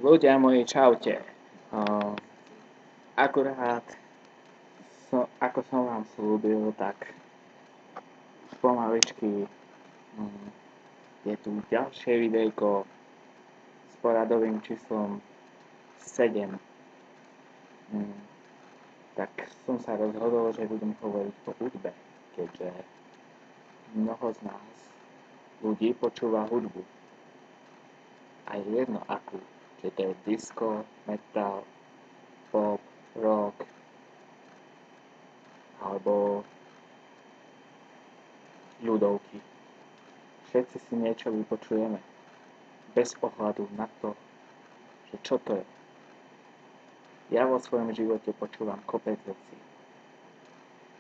Ľudia moji, čaute. Akurát, ako som vám slúbil, tak pomaličky je tu ďalšie videjko s poradovým číslom 7. Tak som sa rozhodol, že budem hovoriť o hudbe, keďže mnoho z nás ľudí počúva hudbu. A je jedno akú, či to je disco, metal, pop, rock, alebo ľudovky. Všetci si niečo vypočujeme, bez ohľadu na to, že čo to je. Ja vo svojom živote počúvam kopec vecí.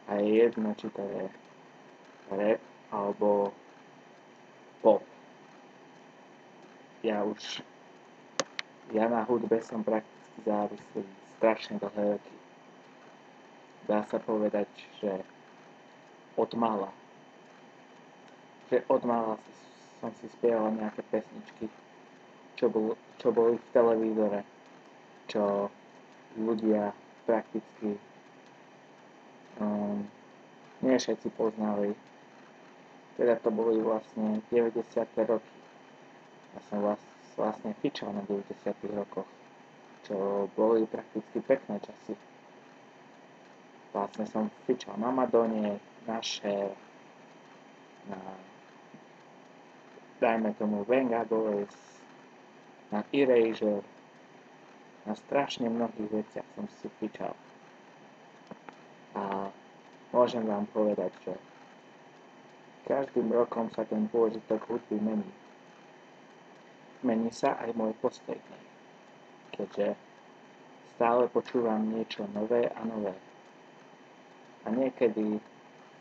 A je jedno, či to je rap, alebo pop. Ja na hudbe som prakticky závislý strašne dlhé roky. Dá sa povedať, že od mala som si spieval nejaké pesničky, čo boli v televízore, čo ľudia prakticky nie všetci poznali. Teda to boli vlastne 90. roky. Ja som vlastne fičal na 90. rokoch, čo boli prakticky pekné časy. Vlastne som fičal na Madone, na Cher, na dajme tomu Vengadores, na Erasure, na strašne mnohých veciach som si fičal. A môžem vám povedať, že každým rokom sa ten pôžitok hudby mení. Mení sa aj môj postoj k nej, keďže stále počúvam niečo nové a nové. A niekedy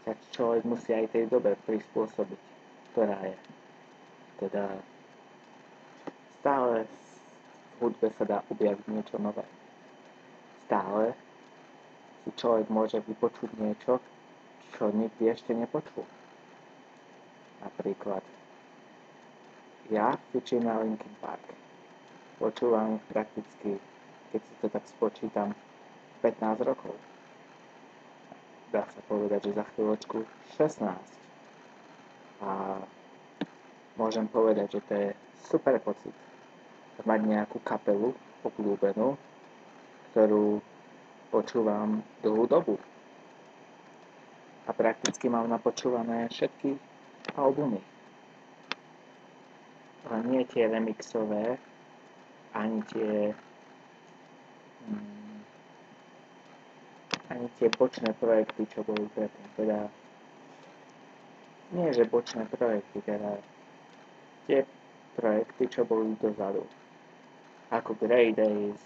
sa človek musí aj tej dobe prispôsobiť, ktorá je. Teda stále v hudbe sa dá objaviť niečo nové. Stále si človek môže vypočuť niečo, čo nikdy ešte nepočul. Napríklad ja fičím na Linkin Park. Počúvam ich prakticky, keď si to tak spočítam, 15 rokov. Dá sa povedať, že za chvíľočku 16. A môžem povedať, že to je super pocit mať nejakú kapelu obľúbenú, ktorú počúvam dlhú dobu. A prakticky mám napočúvané všetky albumy. A nie tie remixové, ani tie bočné projekty, čo boli predtým. Teda nie, že bočné projekty, teda tie projekty, čo boli dozadu. Ako Grey Days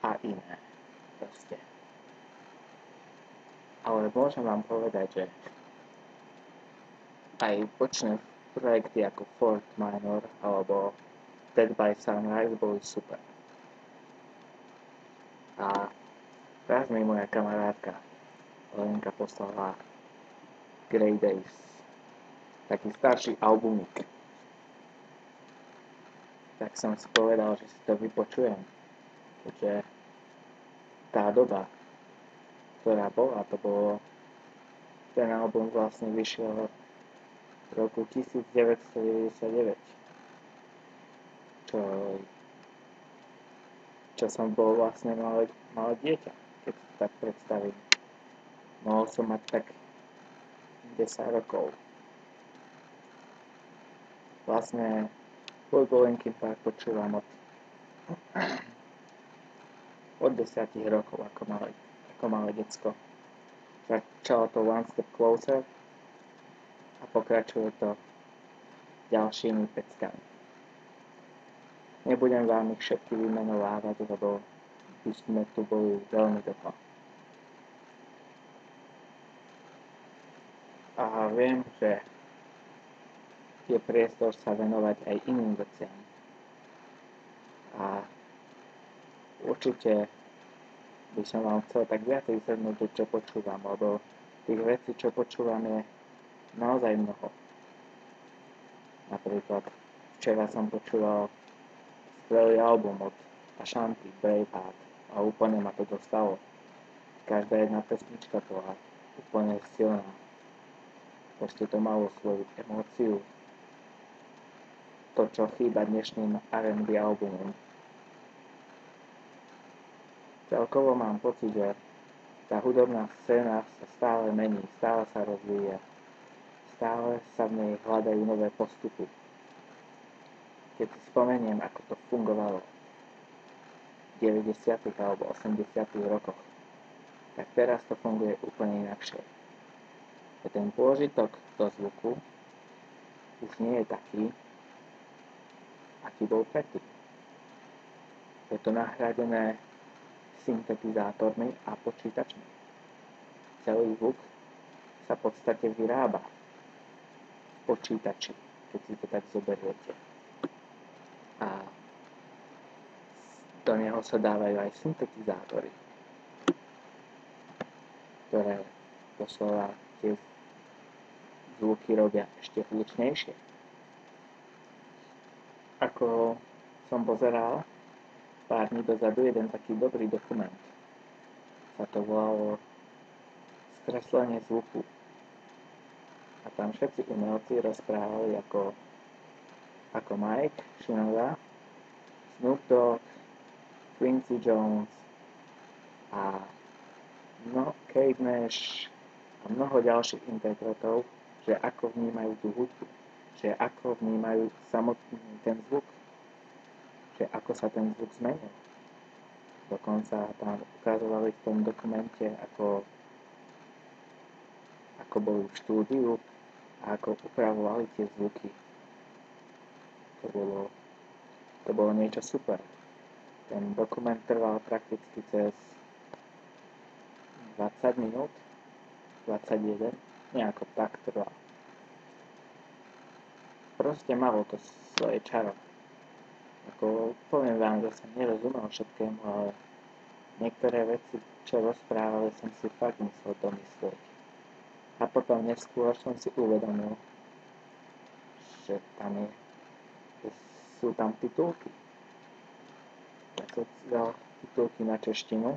a iné. Proste. Ale môžem vám povedať, že aj bočné projekty ako Fort Minor alebo Dead by Sunrise boli super. A raz mi moja kamarátka Lenka poslala Grey Days, taký starší albumik. Tak som si povedal, že si to vypočujem, keďže tá doba, ktorá bola, ten album vlastne vyšiel v roku 1999, čo som bol vlastne malé dieťa, keď si tak predstavím. Mohol som mať tak 10 rokov. Vlastne hudbu Linkin Park počúvam od 10 rokov ako malé decko. Začalo to One Step Closer a pokračuje to ďalšími peckami. Nebudem vám ich všetky vymenovávať, lebo by sme tu boli veľmi dlho. A viem, že je priestor sa venovať aj iným veciam. A určite by som vám chcel tak viacej zhrnúť, čo počúvam, lebo tých vecí, čo počúvam, je naozaj mnoho. Napríklad Včera som počúval skvelý album od Ashanti, Braveheart, a úplne ma to dostalo. Každá jedna pesnička bola úplne silná. Proste to malo svoju emóciu. To, čo chýba dnešným R&B albumom. Celkovo mám pocit, že tá hudobná scéna sa stále mení, stále sa rozvíja. Stále sa v nej hľadajú nové postupy. Keď si spomeniem, ako to fungovalo v 90. alebo 80. rokoch, tak teraz to funguje úplne inakšie. Ten pôžitok do zvuku už nie je taký, aký bol predtým. Je to nahradené syntetizátormi a počítačmi. Celý zvuk sa v podstate vyrába v počítači, keď si to tak zoberiete. A do neho sa dávajú aj syntetizátory, ktoré doslova tie zvuky robia ešte hlučnejšie. Ako som pozeral pár dní dozadu jeden taký dobrý dokument, sa to volalo Skreslenie zvuku. A tam všetci umelci rozprávali ako Mike Shinoda, Snoop Dogg, Quincy Jones a Kate Nash a mnoho ďalších interpretov, že ako vnímajú tú hudbu, že ako vnímajú samotný ten zvuk, že ako sa ten zvuk zmenil. Dokonca tam ukazovali v tom dokumente, ako boli v štúdiu a ako upravovali tie zvuky. To bolo niečo super. Ten dokument trval prakticky cez 20 minút, 21, nejako tak trval. Proste malo to svoje čaro. Poviem vám, že som nerozumel všetkému, ale niektoré veci, čo rozprávali, som si fakt musel domyslieť. A potom neskôr som si uvedomil, že sú tam titulky. Ja som si dal titulky na češtinu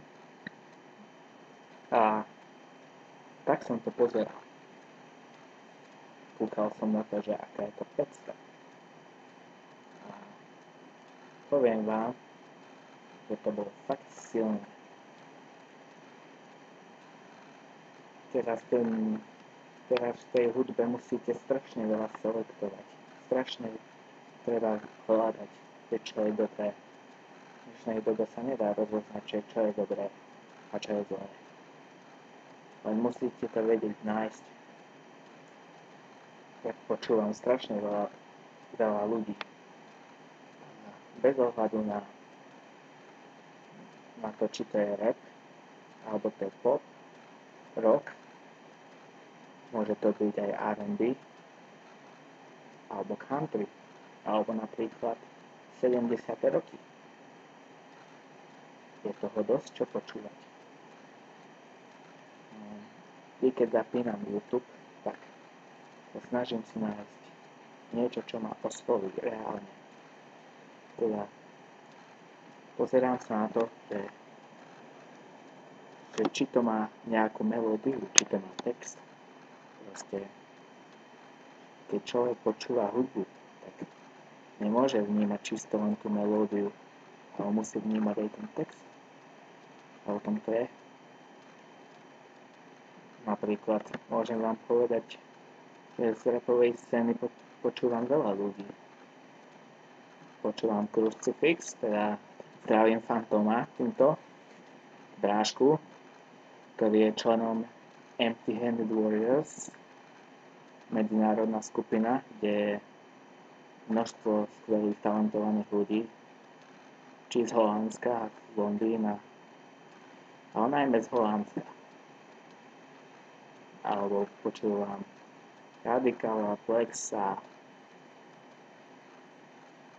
a tak som to pozeral. Kúkal som na to, že aká je to pecka. A poviem vám, že to bolo fakt silné. Teraz v tej hudbe musíte strašne veľa selektovať. Strašne treba hľadať, čo je dobré. V dnešnej dobe sa nedá rozoznať, čo je dobré a čo je zlé. Len musíte to vedieť nájsť. Ja počúvam strašne veľa ľudí. Bez ohľadu na to, či to je rap, alebo to je pop, rock, môže to byť aj R&B, alebo country, alebo napríklad 70. roky. Je toho dosť čo počúvať. Keď zapínam YouTube, tak sa snažím si nájsť niečo, čo ma osloví reálne. Teda pozerám sa na to, že či to má nejakú melódiu, či to má text. Proste, keď človek počúva hudbu, tak nemôže vnímať čisto len tú melódiu, ale musí vnímať aj ten text. A o tom to je. Napríklad môžem vám povedať, že z rapovej scény počúvam veľa ľudí. Počúvam Crucifix, teda zdravím Fantoma týmto, Brášku, ktorý je členom Empty Handed Warriors, medzinárodná skupina, kde je množstvo skvelých talentovaných ľudí, či z Holandska, z Londýna, ale najmä z Holandska. Alebo počúvam Radikala, Flexa,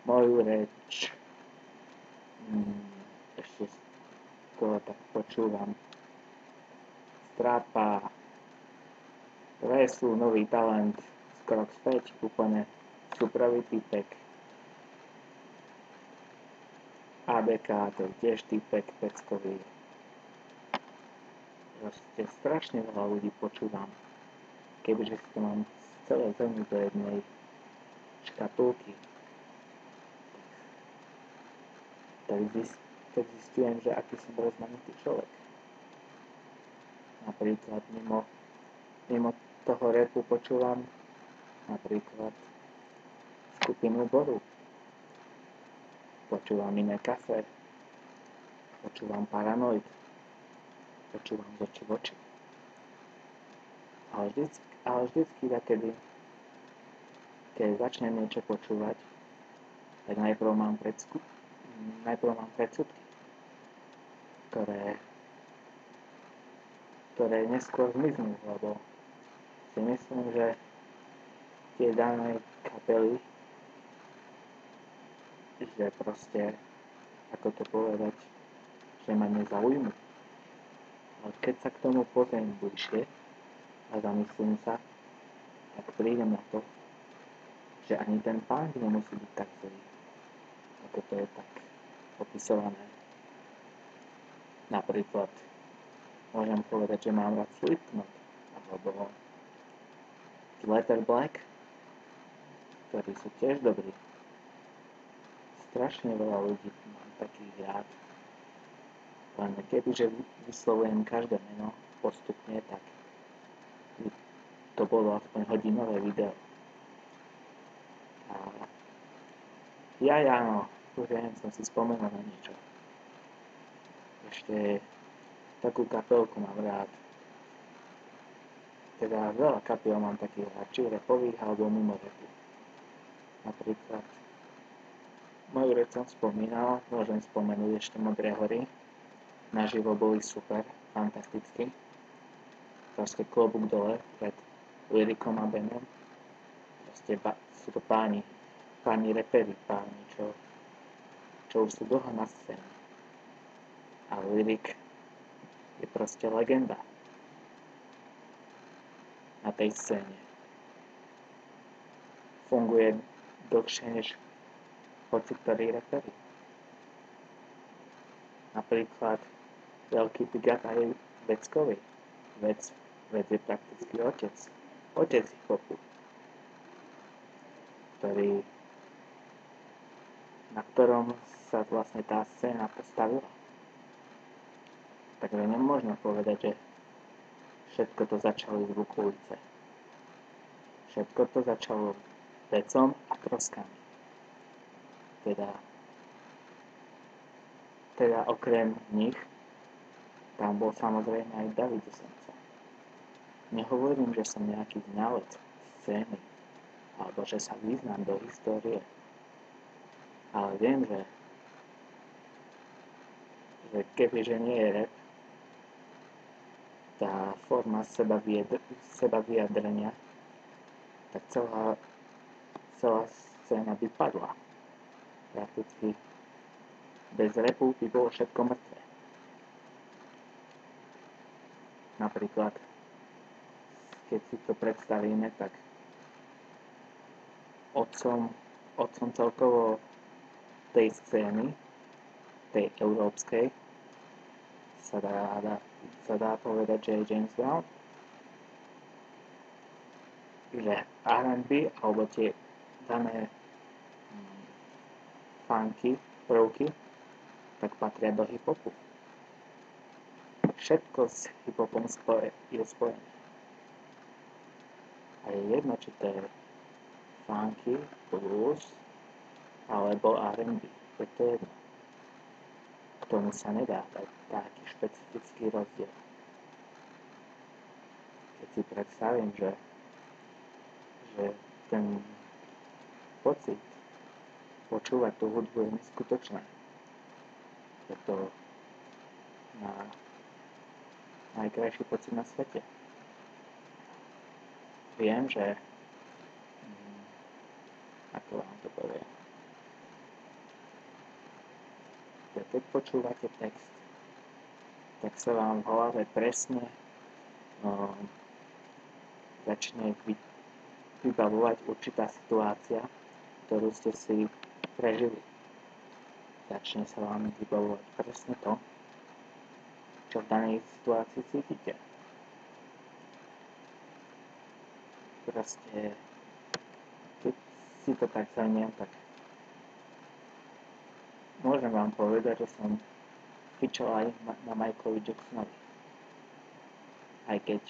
moju reč, ešte z toho tak počúvam Strapa, Resu, nový talent, Krok späť, úplne suprový typek, ABK, to je tiež týpek peckový. Proste strašne veľa ľudí počúvam. Kebyže si to mám celé zhrnúť do jednej škatulky, tak zistujem, že aký som rozmanitý človek. Napríklad mimo toho rapu počúvam napríklad skupinu Boru. Počúvam Iné kafe, počúvam Paranoid, počúvam Z očí v oči. Ale vždycky takedy, keď začnem niečo počúvať, tak najprv mám predsudky, ktoré neskôr zmiznú, lebo si myslím, že tie dané kapely, že proste, ako to povedať, že ma nezaujmú. Ale keď sa k tomu pozriem bližšie a zamyslím sa, tak prídem na to, že ani ten punk nemusí byť tak zlý, ako to je tak opisované. Napríklad môžem povedať, že mám rád Slipknot, alebo Letter Black, ktorí sú tiež dobrí. Strašne veľa ľudí mám takých rád. Len kebyže vyslovujem každé meno postupne, tak to bolo aspoň hodinové video. A no, už som si spomenul na niečo. Ešte takú kapelku mám rád. Teda veľa kapiel mám takých rád, či rapových alebo mimo rapu. Napríklad moju reč som spomínal, môžem spomenúť ešte Modré hory. Naživo boli super, fantasticky. Proste klobúk dole pred Lyrikom a Benom. Proste sú to páni reperi, čo už sú dlho na scéne. A Lyrik je proste legenda na tej scéne. Funguje dlhšie než hoci ktorý reperi. Napríklad veľký Pigat aj Veckovi. Vec je prakticky otec hip-hopu, na ktorom sa vlastne tá scéna postavila. Takže nemôžno povedať, že všetko to začalo z Vukulice. Všetko to začalo Vecom a Troskami. Teda okrem nich tam bol samozrejme aj David Osenca. Nehovorím, že som nejaký znalec scény, alebo že sa vyznám do histórie, ale viem, že kebyže nie je rap, tá forma seba vyjadrenia, tak celá scéna by padla. Prakticky bez rapu by bolo všetko mŕtve. Napríklad, keď si to predstavíme, tak otcom celkovo tej scény, tej európskej, sa dá povedať, že je James Brown. Že R&B alebo tie dané funky, prvky, tak patria do hip-hopu. Všetko s hip-hopom je spojené. A je jedno, či to je funky, blues alebo R&B. Je to jedno. K tomu sa nedá dať taký špecifický rozdiel. Keď si predstavím, že ten pocit počúvať tú hudbu je neskutočné. Je to najkrajší pocit na svete. Viem, že ako vám to poviem, že keď počúvate text, tak sa vám v hlave presne začne vybavovať určitá situácia, ktorú ste si prežili. začne sa vám vybavovať presne to, čo v danej situácii cítite. Proste, keď si to tak zhrniem, tak môžem vám povedať, že som fičal aj na Michaelovi Jacksonovi. Aj keď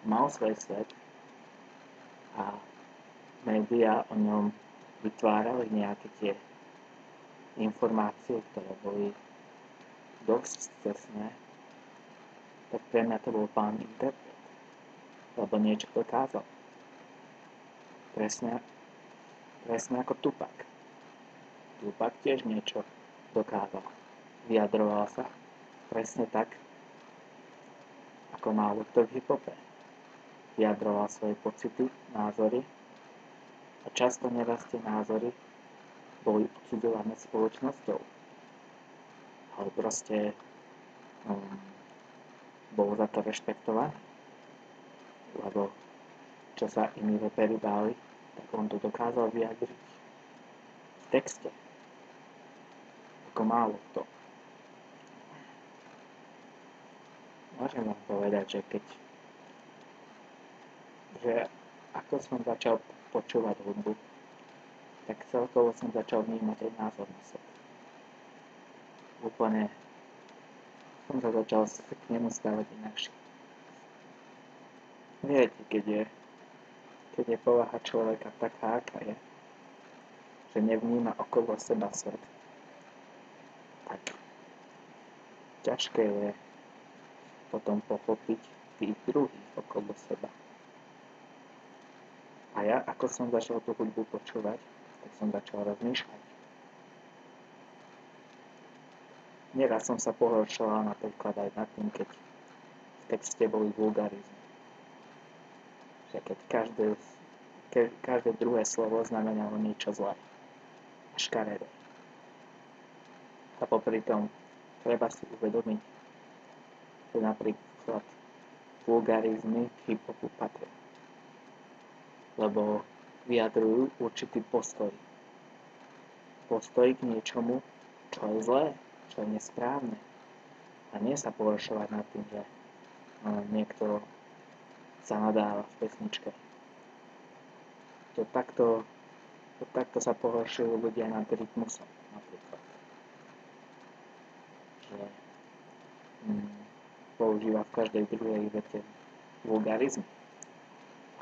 mal svoj svet a médiá o ňom vytvárali nejaké tie informácie, ktoré boli dosť cestné, tak pre mňa to bol pán interpret, lebo niečo dokázal. Presne ako Tupac. Tupac tiež niečo dokázal. Vyjadroval sa presne tak, ako málo kto v hip-hope. Vyjadroval svoje pocity, názory a často neraz tie názory boli odsudzované spoločnosťou. Ale proste bol za to rešpektovaný, lebo čo sa iní reperi báli, tak on to dokázal vyjadriť v texte, ako málo kto. Môžem vám povedať, že ako som začal počúvať hudbu, tak celkovo som začal vnímať aj názor na svet. Úplne som sa začal k nemu stávať inakšie. Viete, keď je povaha človeka taká, aká je, že nevníma okolo seba svet, tak ťažké je potom pochopiť tých druhých okolo seba. A ja, ako som začal tú hudbu počúvať, tak som začal rozmýšľať. Nieraz som sa pohoršoval napríklad aj nad tým, keď v texte boli vulgarizmy. Že keď každé druhé slovo znamenalo niečo zlé a škaredé. A popri tom treba si uvedomiť, že napríklad vulgarizmy k hip-hopu patria. Lebo vyjadrujú určitý postoj. Postoj k niečomu, čo je zlé, čo je nesprávne. A nie sa pohoršovať nad tým, že niekto sa nadáva v pesničke. To takto sa pohoršujú ľudia nad rytmusom, napríklad. Že používa v každej druhej vete vulgarizmy.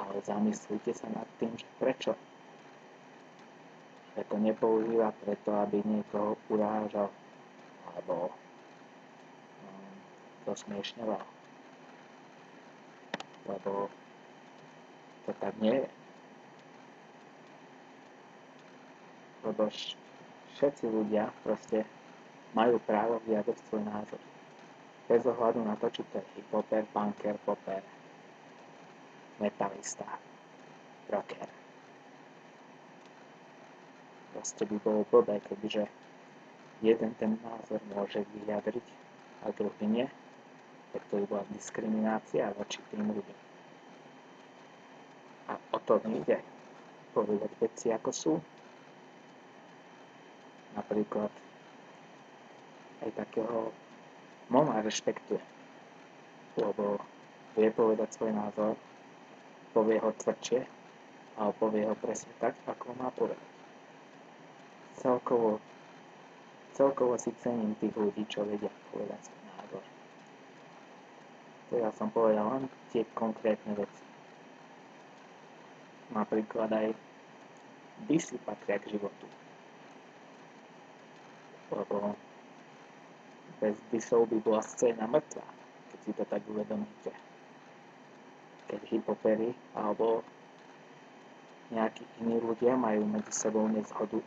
Ale zamyslite sa nad tým, že prečo. Že to nepoužíva preto, aby niekoho urážal alebo zosmiešňoval. Lebo to tak nie je. Lebo všetci ľudia proste majú právo vyjadriť svoj názor. Bez ohľadu na to, či to je hip-hopper, punker, popper, metalista, rocker. Proste by bolo blbé, kebyže jeden ten názor môže vyjadriť a druhý nie, tak to by bola diskriminácia voči tým ľuďom. A o to nejde povedať veci ako sú. Napríklad aj takého Moma rešpektuje, lebo vie povedať svoj názor, povie ho tvrdšie, ale povie ho presne tak, ako má povedať. Celkovo si cením tých ľudí, čo vedia povedať svoj názor. To ja som povedal len tie konkrétne veci. Napríklad aj disy patria k životu. Lebo bez disov by bola scéna mŕtva, keď si to tak uvedomíte. Keď hip-hoperi alebo nejakí iní ľudia majú medzi sebou nezhodu,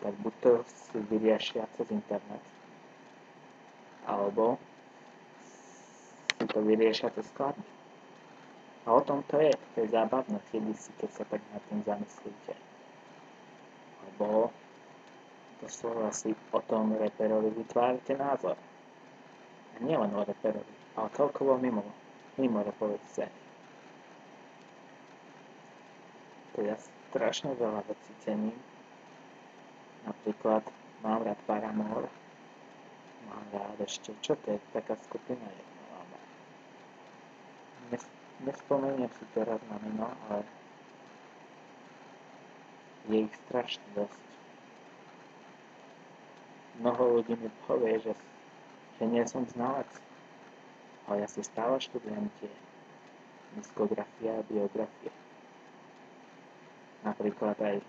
tak buď to si vyriešia cez internet, alebo si to vyriešia cez skladby. A o tom to je zábavné, keď sa tak nad tým zamyslíte. Lebo doslova si o tom reperovi vytvárate názor. A nie len o reperovi, ale celkovo mimo repovej scény. To ja strašne veľa vecí cením. Napríklad mám rád Paramore, mám rád ešte, čo to je taká skupina jedna mám. Nespomeniem si teraz na meno, ale je ich strašne dosť. Mnoho ľudí mi povie, že nie som znalec, ale ja si stále študujem tie diskografie a biografie. Napríklad aj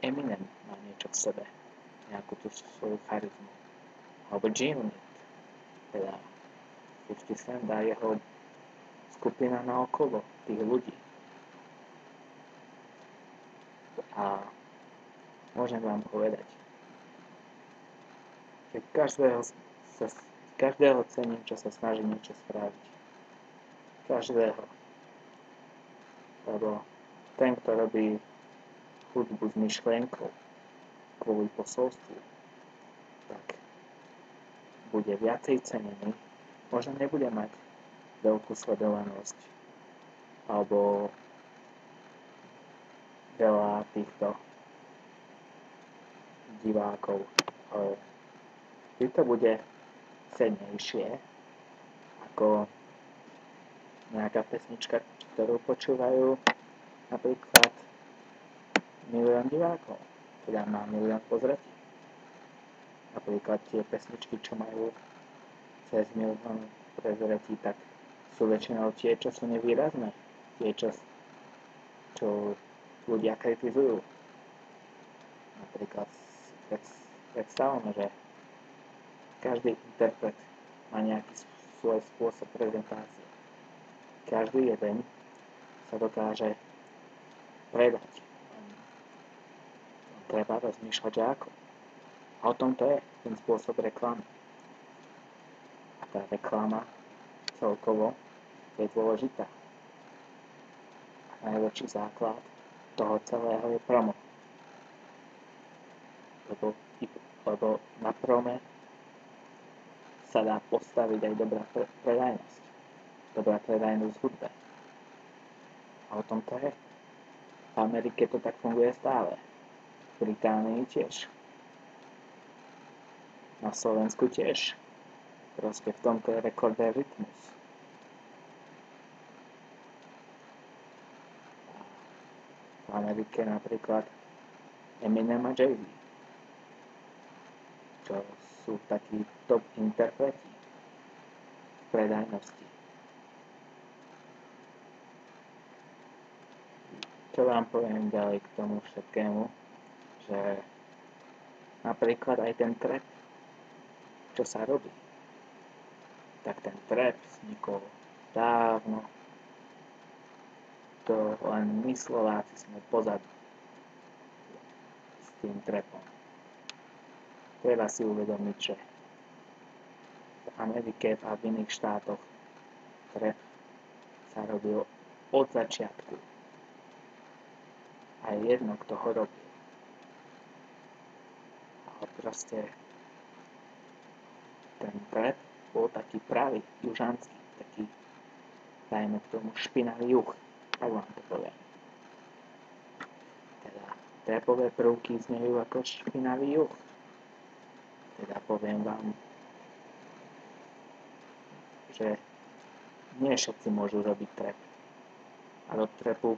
Eminem má niečo v sebe, nejakú tú svoju charizmu. Alebo G-Unit, teda 50 Cent a jeho skupina naokolo tých ľudí. A môžem vám povedať, že každého cením, čo sa snaží niečo spraviť. Každého. Lebo ten, kto robí hudbu s myšlienkou kvôli posolstvu, tak bude viacej cenený. Možno nebude mať veľkú sledovanosť alebo veľa týchto divákov, ale vždy to bude cennejšie ako nejaká pesnička, ktorú počúvajú napríklad 1 000 000 divákov, teda má 1 000 000 pozretí. Napríklad tie pesničky, čo majú cez 1 000 000 prezretí, tak sú väčšinou tie, čo sú nevýrazné, tie, čo ľudia kritizujú. Napríklad predstavme, že každý interpret má nejaký svoj spôsob prezentácie. Každý jeden sa dokáže predať. Treba rozmýšľať, že ako. A o tom to je ten spôsob reklamy. A tá reklama celkovo je dôležitá. A najväčší základ toho celého je promo. Lebo na prome sa dá postaviť aj dobrá predajnosť. Dobrá predajnosť v hudbe. A o tom to je. V Amerike to tak funguje stále. V Británii tiež. Na Slovensku tiež. Proste v tomto je rekordný rytmus. V Amerike napríklad Eminem a Jay-Z, čo sú takí top interpreti v predajnosti. Čo vám poviem ďalej k tomu všetkému, že napríklad aj ten trap, čo sa robí, tak ten trap vznikol dávno. To len my Slováci sme pozadu s tým trapom. Treba si uvedomiť, že v Amerike a v iných štátoch trap sa robil od začiatku. A je jedno, kto ho robil. Ale proste ten trap bol taký pravý, južanský, taký, dajme k tomu, špinavý juh, tak vám to poviem. Teda trapové prvky znejú ako špinavý juh. Teda poviem vám, že nie všetci môžu robiť trap. A do trapu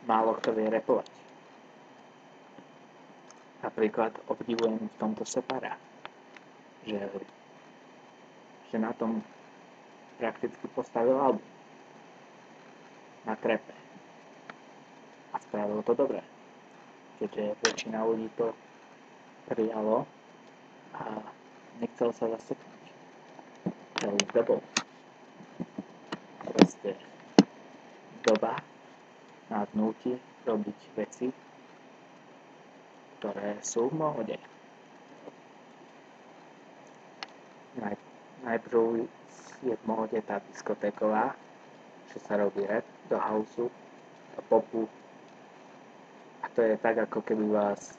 málo kto vie rapovať. Napríklad obdivujem v tomto Separa, že na tom prakticky postavil album. Na trape. A spravil to dobre. Keďže väčšina ľudí to prijalo a nechcel sa zaseknúť. Celý dobou. Proste doba nadnúti robiť veci, ktoré sú v móde. Najprv je v móde tá diskotéková, čo sa robí rap do houseu a popu. A to je tak, ako keby vás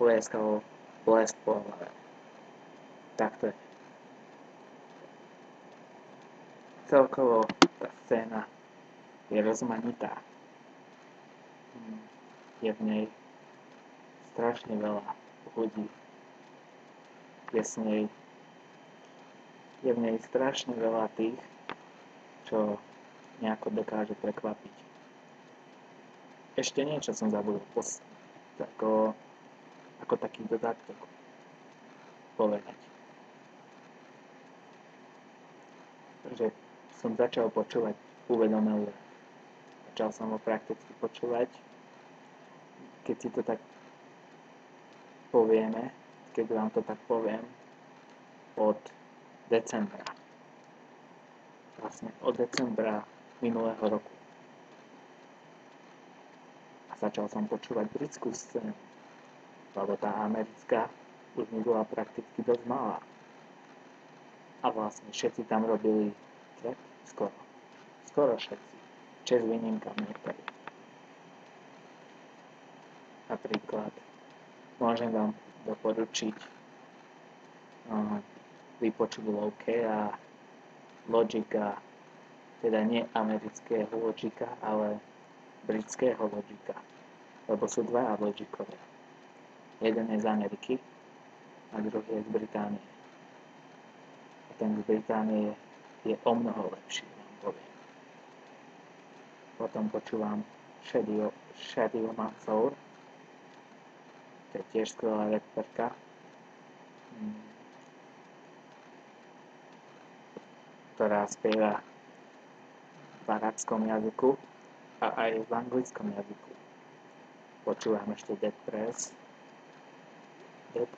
plieskal blesk po hlave. Tak to je. Celkovo tá scéna je rozmanitá. Je v nej strašne veľa ľudí. Je v nej strašne veľa tých, čo nejako dokáže prekvapiť. Ešte niečo som zabudol ako taký dodatok povedať. Že som začal počúvať uvedomelé. Začal som ho prakticky počúvať. Keď si to tak povieme, keď vám to tak poviem, od decembra. Vlastne od decembra minulého roku. A začal som počúvať britskú scénu, lebo tá americká už mi bola prakticky dosť malá. A vlastne všetci tam robili trap, skoro všetci, čes výnimkám niektorí. Napríklad môžem vám doporučiť vypočuť Loke a Logika, teda nie amerického Logika, ale britského Logika, lebo sú dvaja Logikovia. Jeden je z Ameriky a druhý je z Británie. A ten z Británie je o mnoho lepší, vám poviem. Potom počúvam Shady Mansour, to je tiež skvelá reperka, ktorá spieva v arabskom jazyku a aj v anglickom jazyku. Počúvam ešte Dead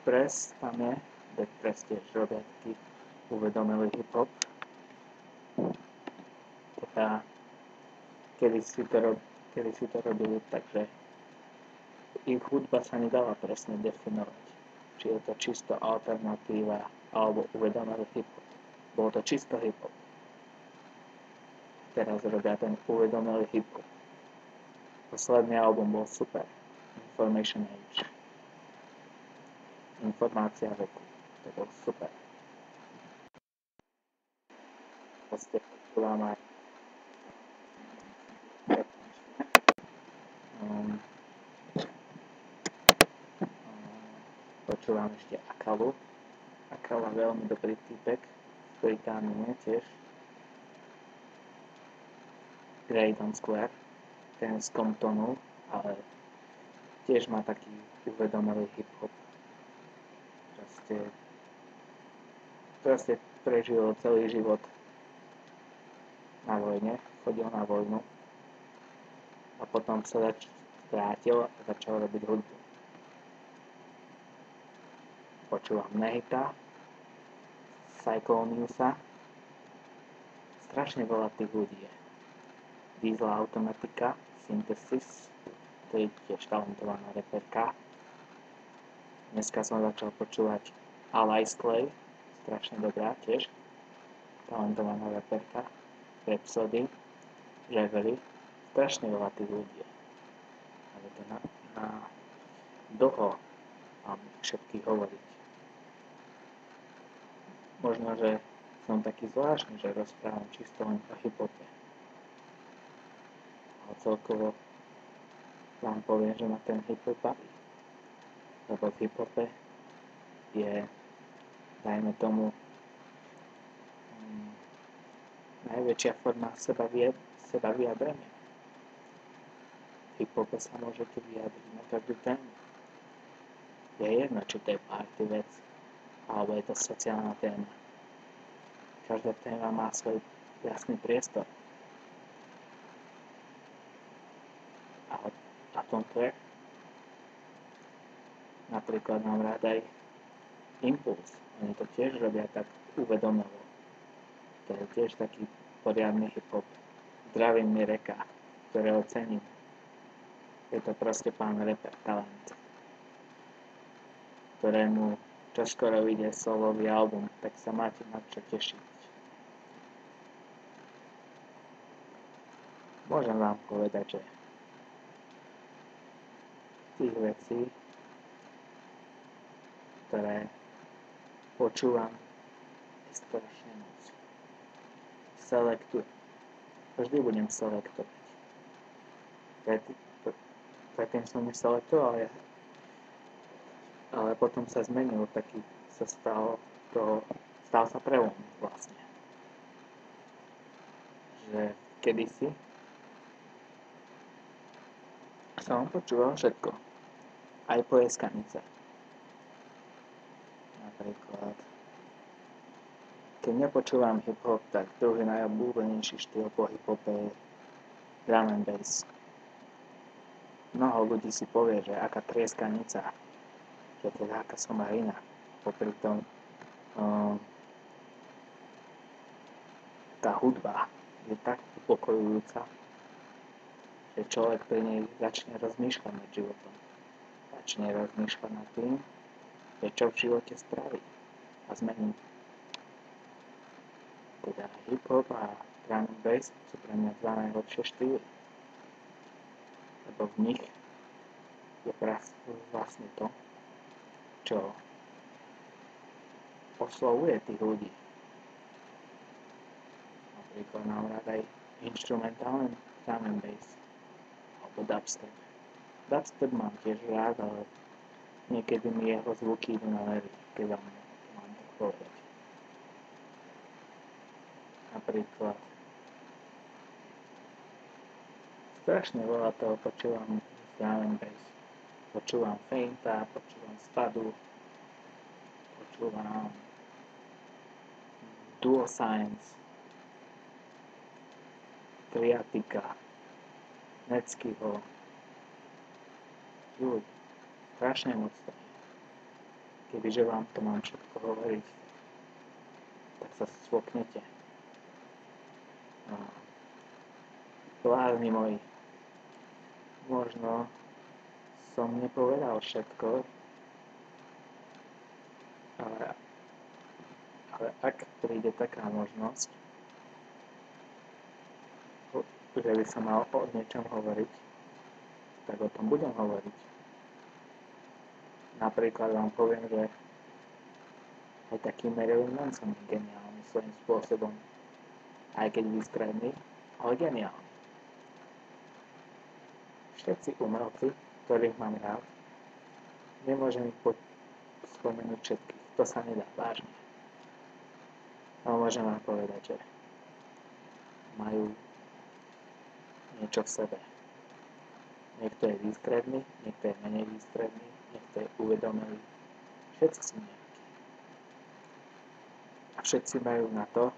Press tam je. Dead Press tiež robia taký uvedomelý hip-hop. Teda, kedy si to robili, takže ich hudba sa nedala presne definovať. Či je to čisto alternatíva alebo uvedomelý hip-hop. Bolo to čisto hip-hop. Teraz robia ten uvedomelý hip-hop. Posledný album bol super. Information Age. Informácia veku. To bol super. Proste počúvam aj počúvam ešte Akalu. Akala veľmi dobrý týpek. Británie tiež. Graydon Square, ten z Comptonu, ale tiež má taký uvedomelý hip-hop. Proste prežil celý život na vojne, chodil na vojnu a potom sa vrátil a začal robiť hudbu. Počúvam Nehita, Cycloneusa, strašne veľa tých ľudí je. Diesel Automatica, Synthesis, to je tiež talentovaná reperka. Dneska som začal počúvať Alice Clay, strašne dobrá tiež, talentovaná reperka. Rhapsody, Reverie, strašne veľa tých ľudí je. Ale to na dlho mám všetkých hovoriť. Možno, že som taký zvláštny, že rozprávam čisto len o hip-hope. Ale celkovo vám poviem, že ma ten hip-hop baví. Lebo v hip-hope je, dajme tomu, najväčšia forma seba vyjadrenia. V hip-hope sa môžete vyjadriť na každú tému. Je jedno, či to je party vec, alebo je to sociálna téma. Každá téma má svoj jasný priestor. A tomto je. Napríklad mám rád aj Impuls. Oni to tiež robia tak uvedomelo. To je tiež taký poriadny hip-hop. Zdravím Mireka, ktorého cením. Je to proste pán reper, talent, ktorému čoskoro vyjde solový album, tak sa máte na čo tešiť. Môžem vám povedať, že tých vecí, ktoré počúvam, je strašne moc. Selektujem. Vždy budem selektovať. Predtým som neselektoval, ja ale potom sa zmenil, taký sa stal sa prelom vlastne. Že kedysi som počúval všetko, aj poeskanice. Napríklad, keď nepočúvam hip-hop, tak druhý najobľúbenejší štýl po hip-hope je drum and bass. Mnoho ľudí si povie, že aká trieskanica, že teda aká somarina. Popri tom tá hudba je tak upokojujúca, že človek pri nej začne rozmýšľať nad životom. Začne rozmýšľať nad tým, že čo v živote spraví a zmení. Teda hip-hop a drum and bass sú pre mňa dva najlepšie štýly. Lebo v nich je vlastne to, čo oslovuje tých ľudí. Napríklad mám rád aj instrumentálne drum and bass alebo dubstep. Dubstep mám tiež rád, ale niekedy mi jeho zvuky idú na nervy, keď vám mám tak povedať. Napríklad strašne veľa toho počúvam drum and bass. Počúvam Feinta, počúvam Spadu, počúvam Duo Science, Triatika, Neckyho. Strašne moc to je. Kebyže vám to mám všetko hovoriť, tak sa svoknete. Blázni moji, možno som nepovedal všetko, ale ak príde taká možnosť, že by som mal o niečom hovoriť, tak o tom budem hovoriť. Napríklad vám poviem, že aj taký Marilyn Manson je geniálny svojím spôsobom, aj keď výstredný, ale geniálny. Všetci umelci, ktorých mám rád, nemôžem ich spomenúť všetkých, to sa nedá vážne. Ale môžem vám povedať, že majú niečo v sebe. Niekto je výstredný, niekto je menej výstredný, niekto je uvedomelý. Všetci sú nejakí. A všetci majú na to,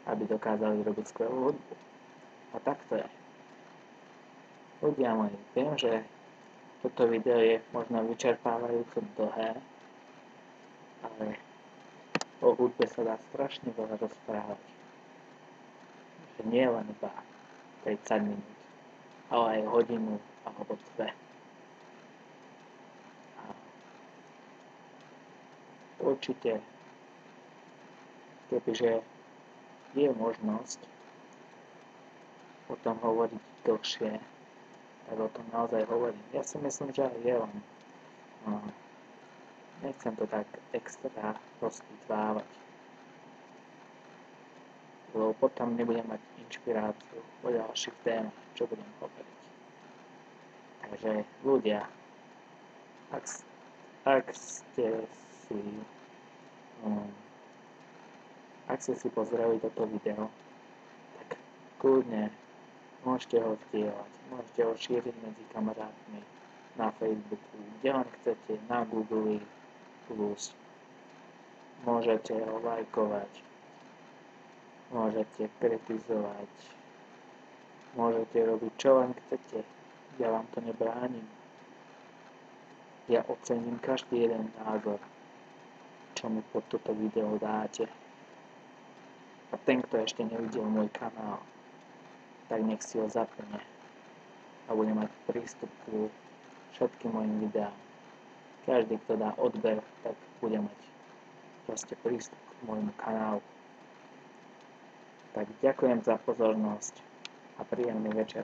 aby dokázali robiť skvelú hudbu. A tak to je. Ľudia moji, viem, že toto video je možno vyčerpávajúco dlhé, ale o hudbe sa dá strašne veľa rozprávať. Že nie len iba 30 minút, ale aj hodinu alebo dve. A určite, kebyže je možnosť o tom hovoriť dlhšie, tak o tom naozaj hovorím. Ja si myslím, že aj je len. Nechcem to tak extra rozpitvávať, lebo potom nebudem mať inšpiráciu o ďalších témach, čo budem hovoriť. Takže ľudia, ak ste si pozreli toto video, tak kľudne môžete ho zdieľať, môžete ho šíriť medzi kamarátmi na Facebooku, kde len chcete, na Google+, môžete ho lajkovať, môžete kritizovať, môžete robiť čo len chcete, ja vám to nebránim. Ja ocením každý jeden názor, čo mi pod toto video dáte. A ten, kto ešte nevidel môj kanál, tak nech si ho zapne a bude mať prístup k všetkým mojim videám. Každý, kto dá odber, tak bude mať proste prístup k môjmu kanálu. Tak ďakujem za pozornosť a príjemný večer.